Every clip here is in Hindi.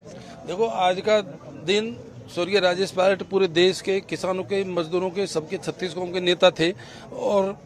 देखो, आज का दिन स्वर्गीय राजेश पायलट पूरे देश के किसानों के, मजदूरों के, सबके 36 कौम के नेता थे और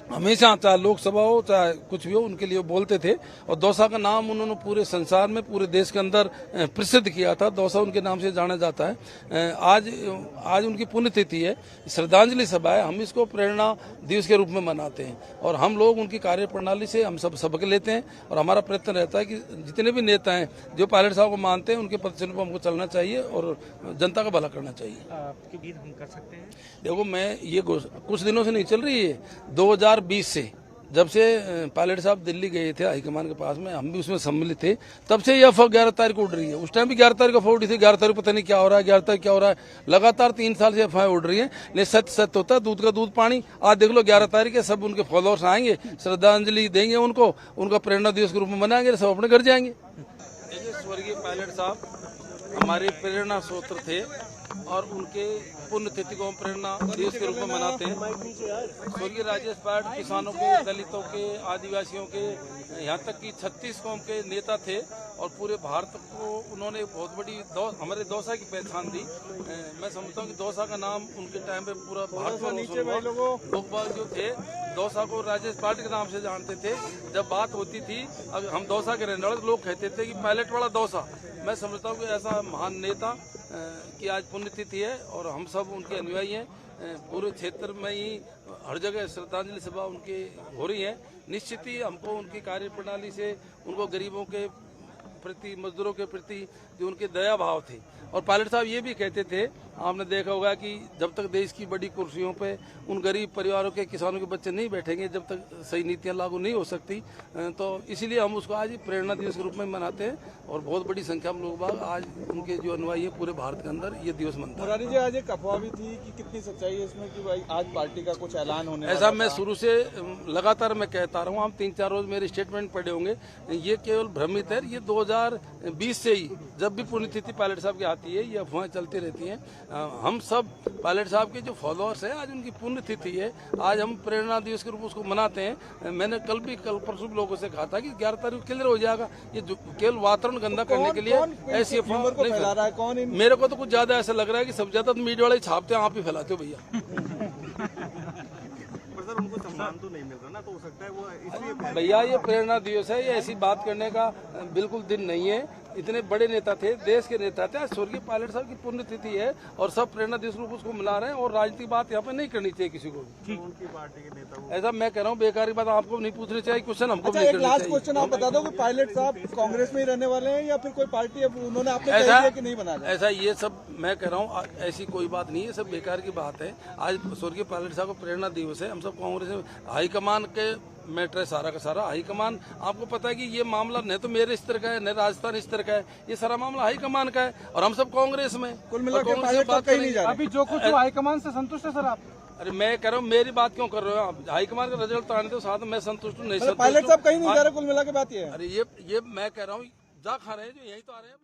हमेशा चाहे लोकसभा हो चाहे कुछ भी हो उनके लिए बोलते थे। और दौसा का नाम उन्होंने पूरे संसार में, पूरे देश के अंदर प्रसिद्ध किया था। दौसा उनके नाम से जाना जाता है। आज उनकी पुण्यतिथि है, श्रद्धांजलि सभा है। हम इसको प्रेरणा दिवस के रूप में मनाते हैं और हम लोग उनकी कार्य प्रणाली से हम सब सबक लेते हैं और हमारा प्रयत्न रहता है कि जितने भी नेता हैं जो पायलट साहब को मानते हैं उनके पथ पर हमको चलना चाहिए और जनता का भला करना चाहिए। आपकी उम्मीद हम कर सकते हैं? देखो, मैं ये कुछ दिनों से नहीं चल रही है, 2020 से जब से पायलट साहब दिल्ली गए थे हाईकमान के पास में, हम भी उसमें सम्मिलित थे, तब से यह अफवाह 11 तारीख को उड़ रही है। उस टाइम भी 11 तारीख को अफवाह उड़ी थी, 11 तारीख पता नहीं क्या हो रहा है, 11 तारीख क्या हो रहा है। लगातार 3 साल से अफवाहें उड़ रही है, लेकिन सत्य होता है, दूध का दूध पानी। आज देख लो 11 तारीख है, सब उनके फॉलोअर्स आएंगे, श्रद्धांजलि देंगे उनको, उनका प्रेरणा दिवस के रूप में मनाएंगे, सब अपने घर जाएंगे। स्वर्गीय पायलट साहब हमारे प्रेरणा स्रोत थे और उनके पुण्यतिथि को हम प्रेरणा दिवस के रूप में मनाते हैं। स्वर्गीय राजेश पायलट किसानों के, दलितों के, आदिवासियों के, यहाँ तक कि 36 कौम के नेता थे और पूरे भारत को उन्होंने बहुत बड़ी हमारे दौसा की पहचान दी। मैं समझता हूँ कि दौसा का नाम उनके टाइम पे पूरा भारत को रोशन हुआ। लोग बाग जो थे दौसा को राजेश पायलट के नाम से जानते थे। जब बात होती थी, अगर हम दौसा के रहने वाले, लोग कहते थे कि पायलट वाला दौसा। मैं समझता हूँ कि ऐसा महान नेता की आज पुण्यतिथि है और हम सब उनके अनुयायी हैं। पूरे क्षेत्र में ही हर जगह श्रद्धांजलि सभा उनकी हो रही है। निश्चित ही हमको उनकी कार्य प्रणाली से, उनको गरीबों के प्रति, मजदूरों के प्रति जो उनके दया भाव थे। और पायलट साहब ये भी कहते थे, आपने देखा होगा कि जब तक देश की बड़ी कुर्सियों पे उन गरीब परिवारों के, किसानों के बच्चे नहीं बैठेंगे, जब तक सही नीतियां लागू नहीं हो सकती। तो इसीलिए हम उसको आज प्रेरणा दिवस के रूप में मनाते हैं और बहुत बड़ी संख्या में लोग बाग आज उनके जो अनुयायी है पूरे भारत के अंदर ये दिवस मनता है। मुरारी जी, आज एक अफवाह भी थी कि कितनी सच्चाई है इसमें कि भाई आज पार्टी का कुछ ऐलान होने ऐसा मैं शुरू से लगातार मैं कहता रहा हूँ, हम 3-4 रोज मेरे स्टेटमेंट पढ़े होंगे। ये केवल भ्रमित है। ये 2020 से ही जब भी पुण्यतिथि पायलट साहब की आती है ये अफवाहें चलती रहती हैं। हम सब पायलट साहब के जो फॉलोअर्स हैं, आज उनकी पुण्यतिथि है, आज हम प्रेरणा दिवस के रूप में उसको मनाते हैं। मैंने कल परसों लोगों से कहा था कि 11 तारीख को क्लियर हो जाएगा। ये केवल वातावरण गंदा करने के लिए ऐसी अफवाह नहीं फैला रहा है। कौन? मेरे को तो कुछ ज्यादा ऐसा लग रहा है कि सब ज्यादा मीडिया वाले छापते हैं, आप ही फैलाते हो भैया। उनको सम्मान तो नहीं मिल रहा ना, तो हो सकता है वो इसलिए। भैया, ये प्रेरणा दिवस है, ये ऐसी बात करने का बिल्कुल दिन नहीं है। इतने बड़े नेता थे, देश के नेता थे। स्वर्गीय पायलट साहब की पुण्यतिथि है और सब प्रेरणा दिवस रूप उसको मिला रहे हैं और राजनीतिक बात यहाँ पे नहीं करनी चाहिए किसी को भी। उनकी पार्टी के नेता ऐसा मैं कह रहा हूँ, बेकार की बात आपको नहीं पूछनी चाहिए, क्वेश्चन हमको अच्छा, नहीं एक करनी लास्ट चाहिए। क्वेश्चन आप बता दो कि पायलट साहब कांग्रेस में ही रहने वाले हैं या फिर कोई पार्टी है उन्होंने आपने कह दिया कि नहीं बना? ऐसा ये सब मैं कह रहा हूँ, ऐसी कोई बात नहीं है, सब बेकार की बात है। आज स्वर्गीय पायलट साहब को प्रेरणा दिवस है। हम सब कांग्रेस में हाईकमान के मैटर है, सारा का सारा हाईकमान। आपको पता है कि ये मामला न तो मेरे स्तर का है न राजस्थान स्तर का है, ये सारा मामला हाईकमान का है और हम सब कांग्रेस में। कुल मिलाकर पायलट साहब कहीं नहीं जा रहे। अभी जो कुछ हाईकमान से संतुष्ट है सर आप? अरे मैं कह रहा हूँ, मेरी बात क्यों कर रहे हो आप? हाईकमान का रिजल्ट आने दो, साथ में मैं संतुष्ट हूँ, नहीं संतुष्ट। पायलट साहब कहीं नहीं जा रहे, कुल मिला के बात ये है। अरे ये मैं कह रहा हूँ, जा खा रहे हैं जो यही तो आ रहे हैं।